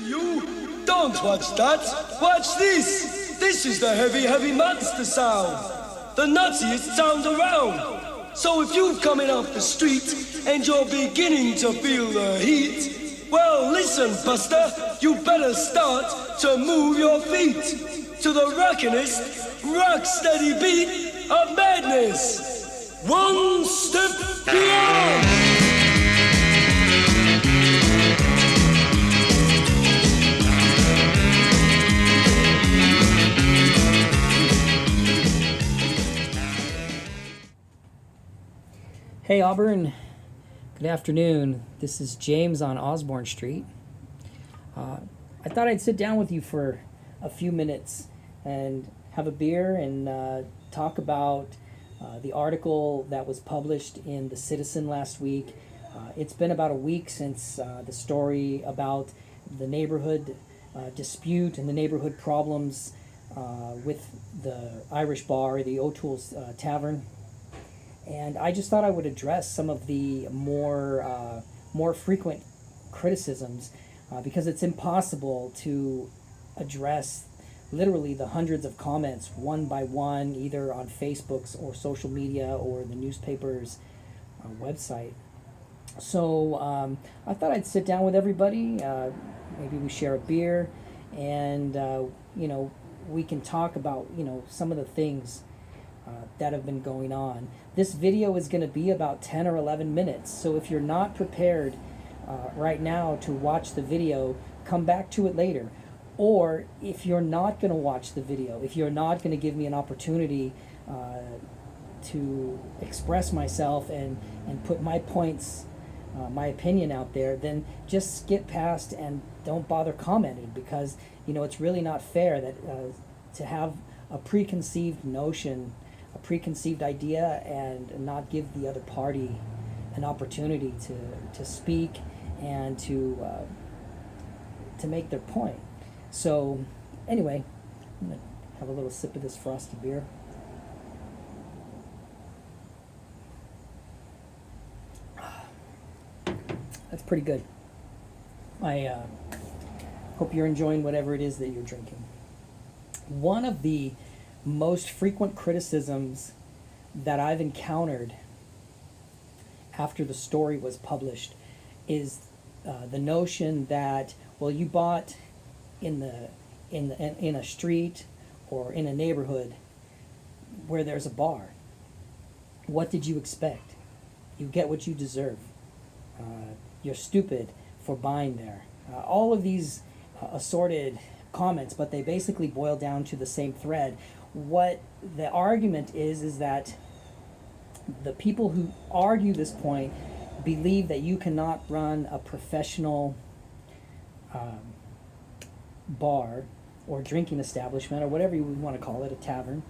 you! Don't watch that! Watch this! This is the heavy, heavy monster sound! The nuttiest sound around! So if you're coming off the street and you're beginning to feel the heat, well, listen, Buster, you better start to move your feet to the rockinest, rock-steady beat of madness. One step beyond! Hey Auburn, good afternoon. This is James on Osborne Street. I thought I'd sit down with you for a few minutes and have a beer and talk about the article that was published in the Citizen last week. It's been about a week since the story about the neighborhood dispute and the neighborhood problems with the Irish bar, the O'Toole's Tavern. And I just thought I would address some of the more frequent criticisms because it's impossible to address literally the hundreds of comments one by one, either on Facebook's or social media or the newspaper's website. So I thought I'd sit down with everybody. Maybe we share a beer, and we can talk about some of the things that have been going on. This video is going to be about 10 or 11 minutes, so if you're not prepared right now to watch the video, come back to it later. Or if you're not going to watch the video, if you're not going to give me an opportunity to express myself and put my points, my opinion out there, then just skip past and don't bother commenting, because it's really not fair that to have a preconceived notion, a preconceived idea, and not give the other party an opportunity to speak and to make their point. So anyway, I'm gonna have a little sip of this frosty beer. That's pretty good. I hope you're enjoying whatever it is that you're drinking. One of the most frequent criticisms that I've encountered after the story was published is the notion that, well, you bought in a street or in a neighborhood where there's a bar. What did you expect? You get what you deserve. You're stupid for buying there. All of these assorted comments, but they basically boil down to the same thread. What the argument is that the people who argue this point believe that you cannot run a professional bar or drinking establishment, or whatever you want to call it, a tavern,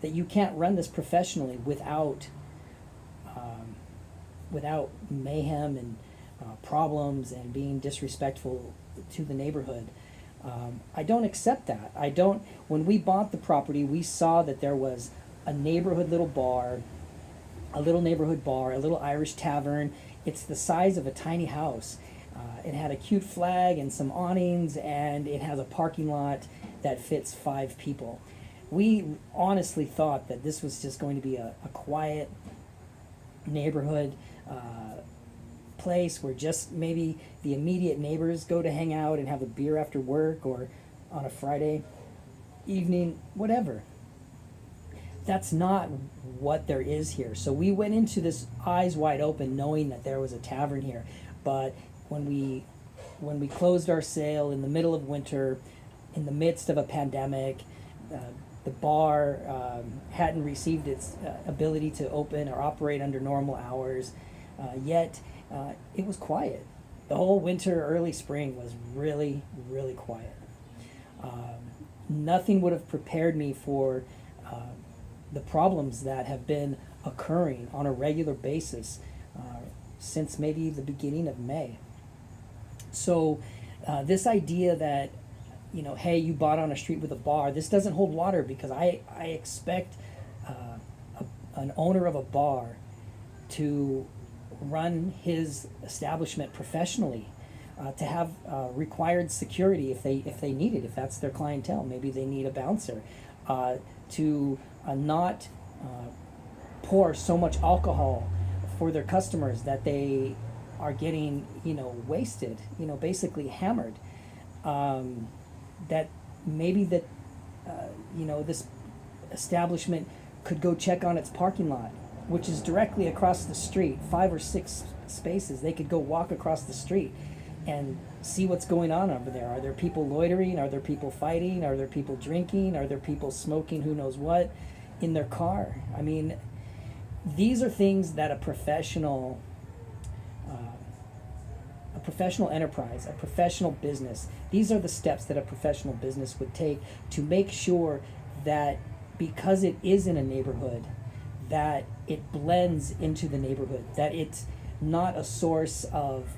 that you can't run this professionally without mayhem and problems and being disrespectful to the neighborhood. I don't accept that. When we bought the property, we saw that there was a neighborhood little bar, a little neighborhood bar, a little Irish tavern. It's the size of a tiny house. It had a cute flag and some awnings, and it has a parking lot that fits 5 people. We honestly thought that this was just going to be a quiet neighborhood place where just maybe the immediate neighbors go to hang out and have a beer after work or on a Friday evening, whatever. That's not what there is here. So we went into this eyes wide open, knowing that there was a tavern here. But when we closed our sale in the middle of winter, in the midst of a pandemic, the bar hadn't received its ability to open or operate under normal hours, yet it was quiet. The whole winter, early spring was really, really quiet. Nothing would have prepared me for the problems that have been occurring on a regular basis since maybe the beginning of May. So this idea that, hey, you bought on a street with a bar, this doesn't hold water, because I expect an owner of a bar to run his establishment professionally. to have required security if they need it, if that's their clientele. Maybe they need a bouncer, to not pour so much alcohol for their customers that they are getting, wasted, basically hammered. That maybe that, this establishment could go check on its parking lot, which is directly across the street, 5 or 6 spaces. They could go walk across the street and see what's going on over there. Are there people loitering? Are there people fighting? Are there people drinking? Are there people smoking who knows what in their car? I mean, these are things that a professional enterprise, a professional business, these are the steps that a professional business would take to make sure that because it is in a neighborhood, that it blends into the neighborhood, that it's not a source of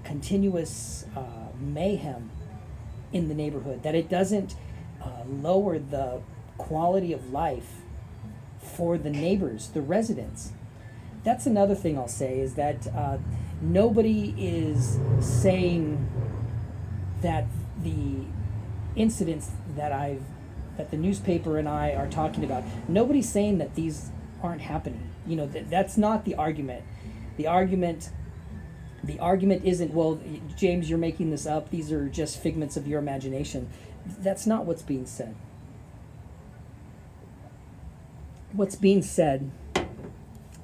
continuous mayhem in the neighborhood, that it doesn't lower the quality of life for the neighbors, the residents. That's another thing I'll say, is that nobody is saying that the incidents that the newspaper and I are talking about, nobody's saying that these aren't happening. That's not the argument. The argument isn't, well, James, you're making this up. These are just figments of your imagination. That's not what's being said. What's being said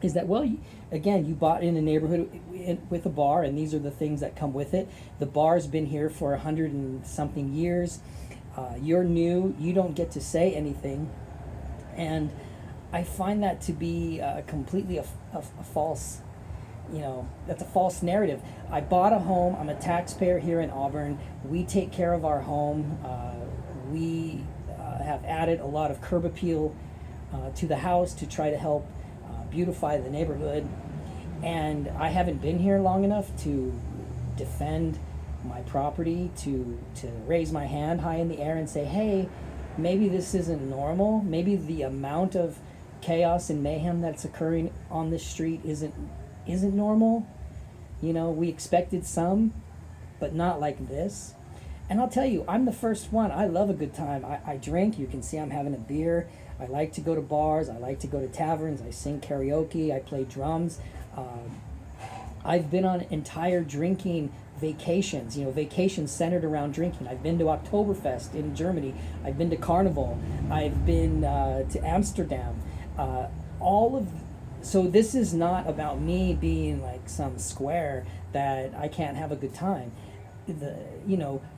is that, well, again, you bought in a neighborhood with a bar, and these are the things that come with it. The bar's been here for 100 and something years. You're new. You don't get to say anything. And I find that to be completely a false, that's a false narrative. I bought a home. I'm a taxpayer here in Auburn. We take care of our home. We have added a lot of curb appeal to the house to try to help beautify the neighborhood. And I haven't been here long enough to defend my property, to raise my hand high in the air and say, hey, maybe this isn't normal. Maybe the amount of chaos and mayhem that's occurring on this street isn't normal. We expected some, but not like this. And I'll tell you, I'm the first one. I love a good time. I drink. You can see I'm having a beer. I like to go to bars. I like to go to taverns. I sing karaoke. I play drums. I've been on entire drinking vacations, vacations centered around drinking. I've been to Oktoberfest in Germany. I've been to Carnival. I've been to Amsterdam. So this is not about me being like some square that I can't have a good time. The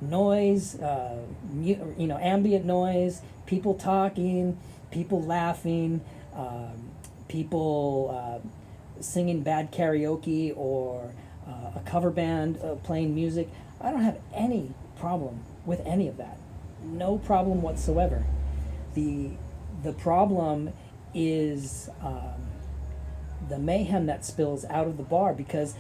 noise, ambient noise, people talking, people laughing, people singing bad karaoke, or a cover band playing music. I don't have any problem with any of that. No problem whatsoever. The problem is the mayhem that spills out of the bar, because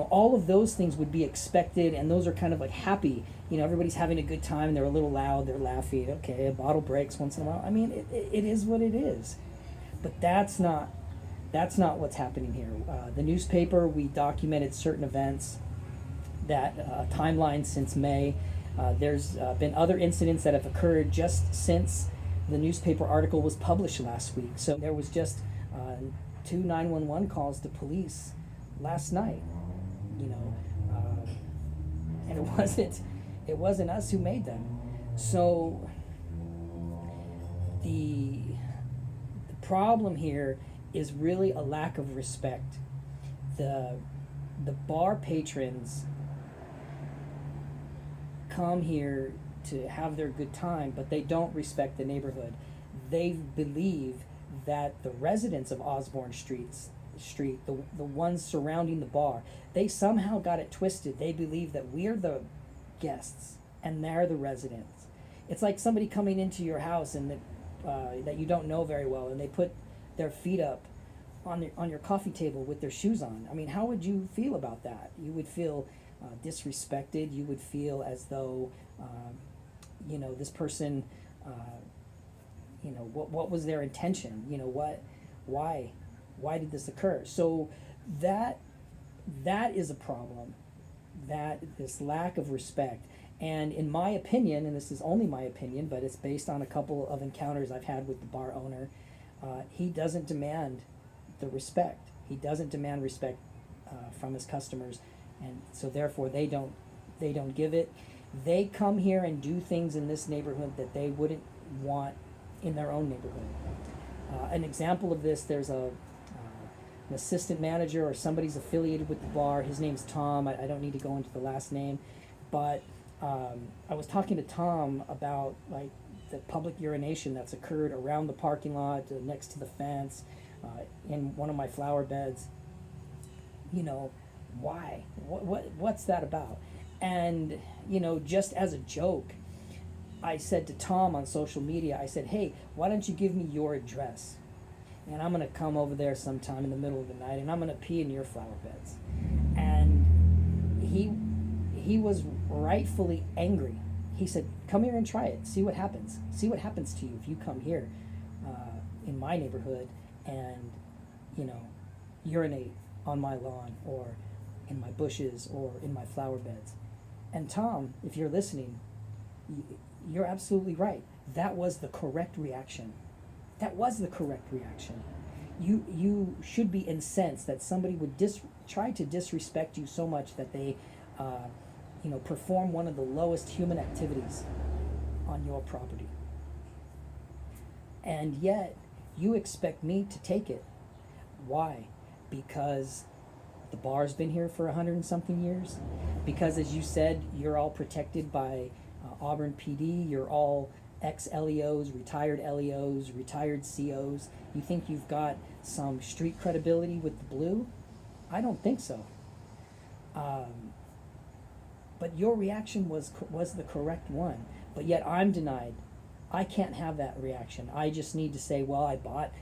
all of those things would be expected, and those are kind of like happy. Everybody's having a good time. They're a little loud. They're laughing. Okay, a bottle breaks once in a while. I mean, it is what it is. But that's not what's happening here. The newspaper, we documented certain events, that timeline since May. There's been other incidents that have occurred just since the newspaper article was published last week. So there was just 2 911 calls to police last night, and it wasn't us who made them. So the problem here is really a lack of respect. The bar patrons come here to have their good time, but they don't respect the neighborhood. They believe that the residents of Osborne Street, the ones surrounding the bar, they somehow got it twisted. They believe that we're the guests and they're the residents. It's like somebody coming into your house and that you don't know very well, and they put their feet up on your coffee table with their shoes on. I mean, how would you feel about that? You would feel disrespected. You would feel as though this person, what was their intention? Why did this occur? So that is a problem this lack of respect. And in my opinion, and this is only my opinion, but it's based on a couple of encounters I've had with the bar owner, he doesn't demand the respect. He doesn't demand respect from his customers, and so therefore they don't give it. They come here and do things in this neighborhood that they wouldn't want in their own neighborhood. An example of this, there's an assistant manager or somebody's affiliated with the bar. His name's Tom. I don't need to go into the last name, but I was talking to Tom about like the public urination that's occurred around the parking lot, next to the fence, in one of my flower beds. You know, why? What's that about? And you know, just as a joke, I said to Tom on social media, I said, hey, why don't you give me your address? And I'm going to come over there sometime in the middle of the night and I'm going to pee in your flower beds. And he was rightfully angry. He said, come here and try it. See what happens. See what happens to you if you come here in my neighborhood and, you know, urinate on my lawn or in my bushes or in my flower beds. And Tom, if you're listening, you're absolutely right. That was the correct reaction. That was the correct reaction. You should be incensed that somebody would try to disrespect you so much that they, you know, perform one of the lowest human activities on your property. And yet, you expect me to take it. Why? Because the bar's been here for 100 and something years? Because, as you said, you're all protected by Auburn PD, you're all ex-LEOs, retired LEOs, retired COs. You think you've got some street credibility with the blue? I don't think so. But your reaction was the correct one. But yet I'm denied. I can't have that reaction. I just need to say, well, I bought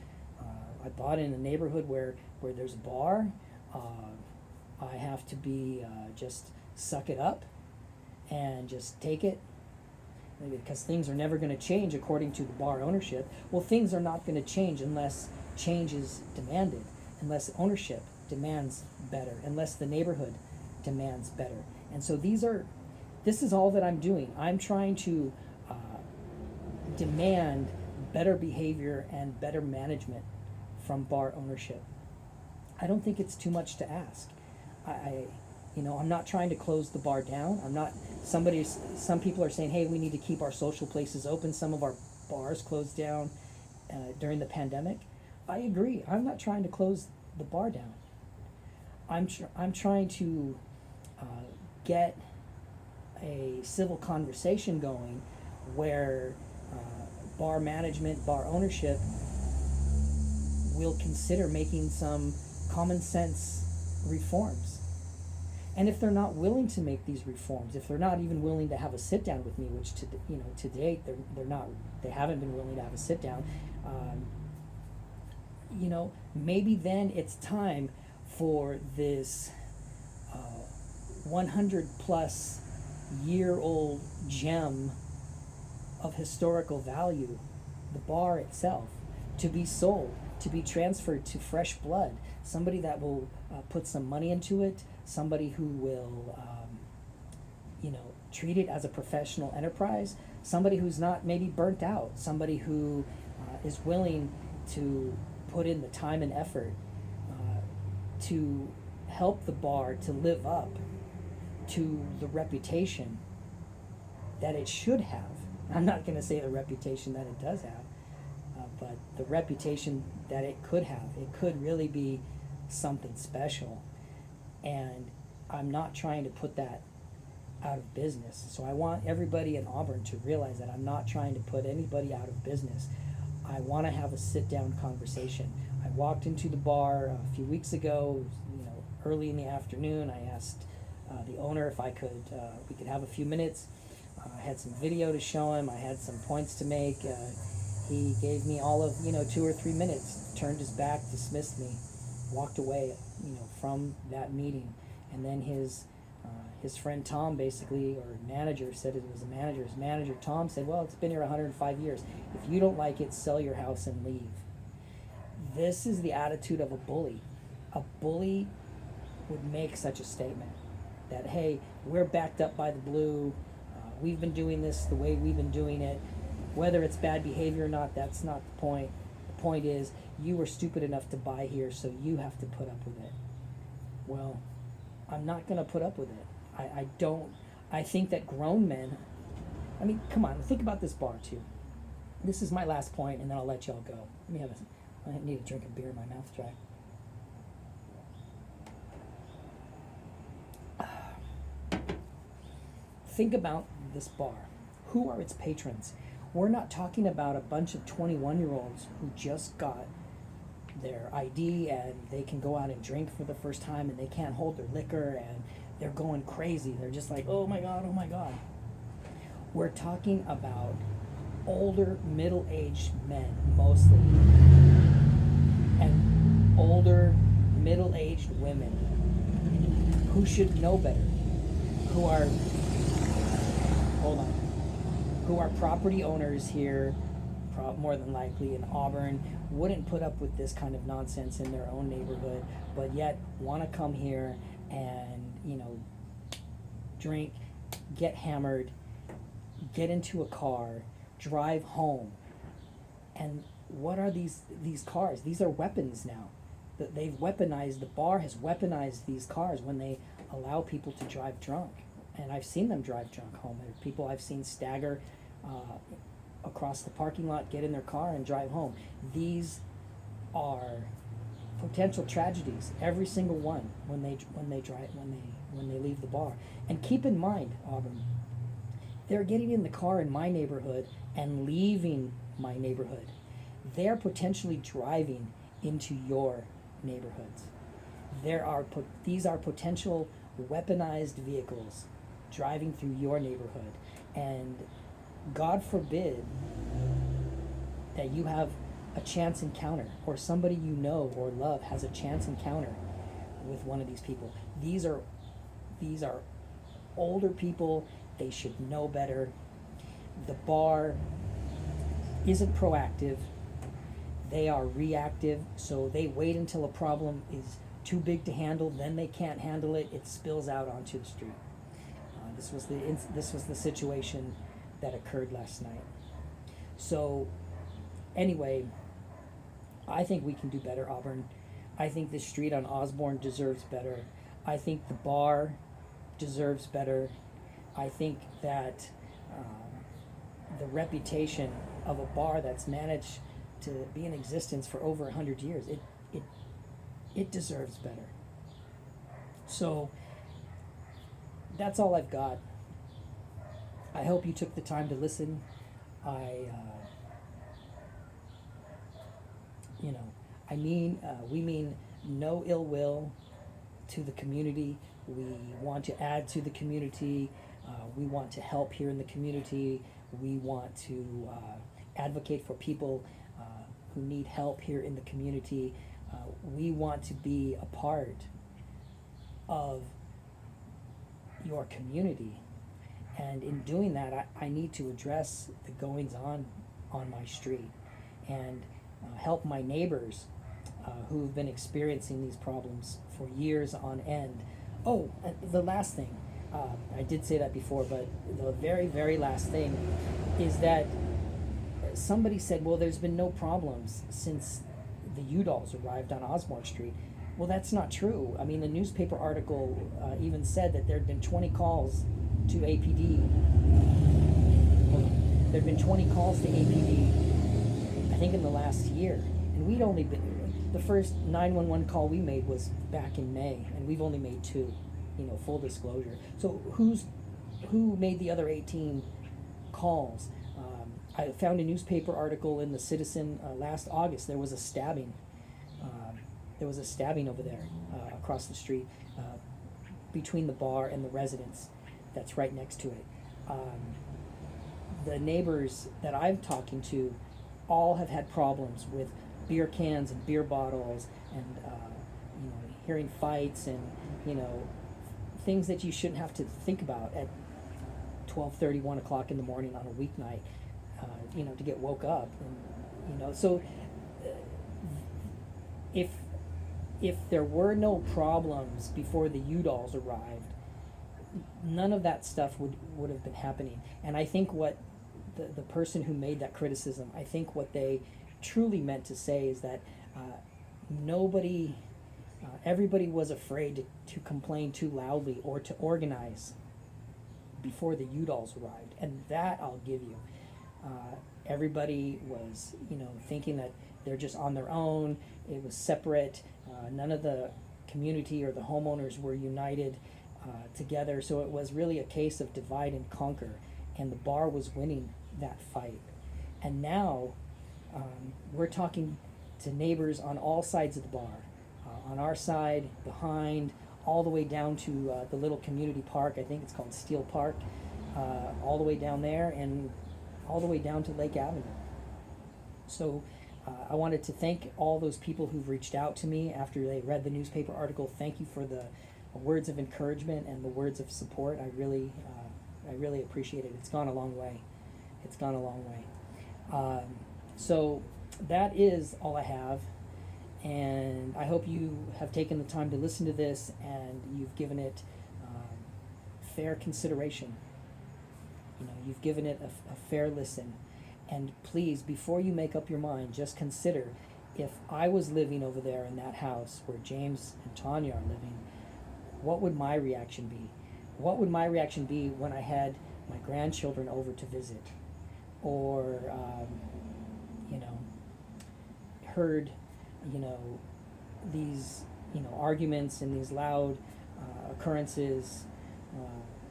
in a neighborhood where there's a bar. I have to be just suck it up and just take it, because things are never going to change according to the bar ownership. Well, things are not going to change unless change is demanded, unless ownership demands better, unless the neighborhood demands better. And so this is all that I'm doing. I'm trying to demand better behavior and better management from bar ownership. I don't think it's too much to ask. I'm not trying to close the bar down. Some people are saying, hey, we need to keep our social places open. Some of our bars closed down during the pandemic. I agree. I'm not trying to close the bar down. I'm trying to get a civil conversation going where bar management, bar ownership will consider making some common sense reforms. And if they're not willing to make these reforms, if they're not even willing to have a sit down with me, which to date they haven't been willing to have a sit down, maybe then it's time for this 100 plus year old gem of historical value, the bar itself, to be sold, to be transferred to fresh blood, somebody that will put some money into it, somebody who will treat it as a professional enterprise, somebody who's not maybe burnt out, somebody who is willing to put in the time and effort to help the bar to live up to the reputation that it should have. I'm not going to say the reputation that it does have, but the reputation that it could have. It could really be something special, and I'm not trying to put that out of business. So I want everybody in Auburn to realize that I'm not trying to put anybody out of business. I want to have a sit-down conversation. I walked into the bar a few weeks ago, early in the afternoon. I asked the owner if we could have a few minutes. I had some video to show him. I had some points to make. He gave me all of 2 or 3 minutes, turned his back, dismissed me, walked away from that meeting. And then his friend Tom, basically, or manager, said it was a manager. His manager Tom said, well, it's been here 105 years. If you don't like it, sell your house and leave. This is the attitude of a bully. A bully would make such a statement. that, hey, we're backed up by the blue, we've been doing this the way we've been doing it. Whether it's bad behavior or not, that's not the point. The point is, you were stupid enough to buy here, so you have to put up with it. Well, I'm not going to put up with it. I don't. I think that grown men, I mean, come on, think about this bar too. This is my last point, and then I'll let y'all go. I need a drink of beer, my mouth's dry. Think about this bar. Who are its patrons? We're not talking about a bunch of 21-year-olds who just got their ID and they can go out and drink for the first time and they can't hold their liquor and they're going crazy. They're just like, oh my God, oh my God. We're talking about older, middle-aged men mostly, and older, middle-aged women who should know better, who are property owners here, more than likely in Auburn, wouldn't put up with this kind of nonsense in their own neighborhood, but yet want to come here and, drink, get hammered, get into a car, drive home. And what are these cars? These are weapons now. They've weaponized, the bar has weaponized these cars when they allow people to drive drunk. And I've seen them drive drunk home. There are people I've seen stagger across the parking lot, get in their car and drive home. These are potential tragedies, every single one, when they leave the bar. And keep in mind, Auburn, they're getting in the car in my neighborhood and leaving my neighborhood. They're potentially driving into your neighborhoods. These are potential weaponized vehicles driving through your neighborhood, and God forbid that you have a chance encounter, or somebody you know or love has a chance encounter with one of these people. These are older people. They should know better. The bar isn't proactive. They are reactive, so they wait until a problem is too big to handle, then they can't handle it, it spills out onto the street. This was the situation that occurred last night. So anyway, I think we can do better, Auburn. I think the street on Osborne deserves better. I think the bar deserves better. I think that the reputation of a bar that's managed to be in existence for over 100 years, it deserves better. So that's all I've got. I hope you took the time to listen. We mean no ill will to the community. We want to add to the community. We want to help here in the community. We want to advocate for people who need help here in the community. We want to be a part of your community. And in doing that, I need to address the goings on my street and help my neighbors who've been experiencing these problems for years on end. Oh, the last thing, I did say that before, but the very, very last thing is that somebody said, well, there's been no problems since the U-Dolls arrived on Osborne Street. Well, that's not true. I mean, the newspaper article even said that there had been 20 calls to APD. There had been 20 calls to APD, I think, in the last year. And we'd only been, the first 911 call we made was back in May, and we've only made 2, full disclosure. So who made the other 18 calls? I found a newspaper article in the Citizen last August. There was a stabbing. Over there across the street between the bar and the residence that's right next to it. The neighbors that I'm talking to all have had problems with beer cans and beer bottles and hearing fights and things that you shouldn't have to think about at 12:30, 1 o'clock in the morning on a weeknight. To get woke up, and so if there were no problems before the U-Dolls arrived, none of that stuff would have been happening. And I think what the person who made that criticism, I think what they truly meant to say is that nobody, everybody was afraid to complain too loudly or to organize before the Udalls arrived. And that I'll give you. Everybody was, thinking that they're just on their own. It was separate. None of the community or the homeowners were united together. So it was really a case of divide and conquer. And the bar was winning that fight. And now we're talking to neighbors on all sides of the bar. On our side, behind, all the way down to the little community park. I think it's called Steel Park. All the way down there and all the way down to Lake Avenue. So I wanted to thank all those people who've reached out to me after they read the newspaper article. Thank you for the words of encouragement and the words of support. I really appreciate it. It's gone a long way. It's gone a long way. So that is all I have. And I hope you have taken the time to listen to this and you've given it fair consideration. You've given it a fair listen. And please, before you make up your mind, just consider if I was living over there in that house where James and Tanya are living, what would my reaction be? What would my reaction be when I had my grandchildren over to visit? Or, heard, these, arguments and these loud occurrences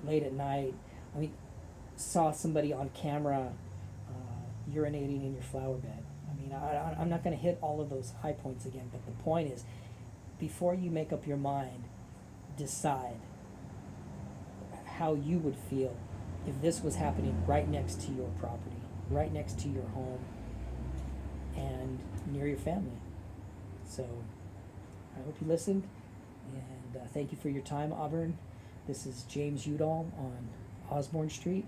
late at night. I mean, saw somebody on camera urinating in your flower bed. I mean, I'm not going to hit all of those high points again, but the point is, before you make up your mind, decide how you would feel if this was happening right next to your property, right next to your home, and near your family. So I hope you listened, and thank you for your time, Auburn. This is James Udall on Osborne Street.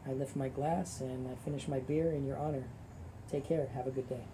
I lift my glass and I finish my beer in your honor. Take care. Have a good day.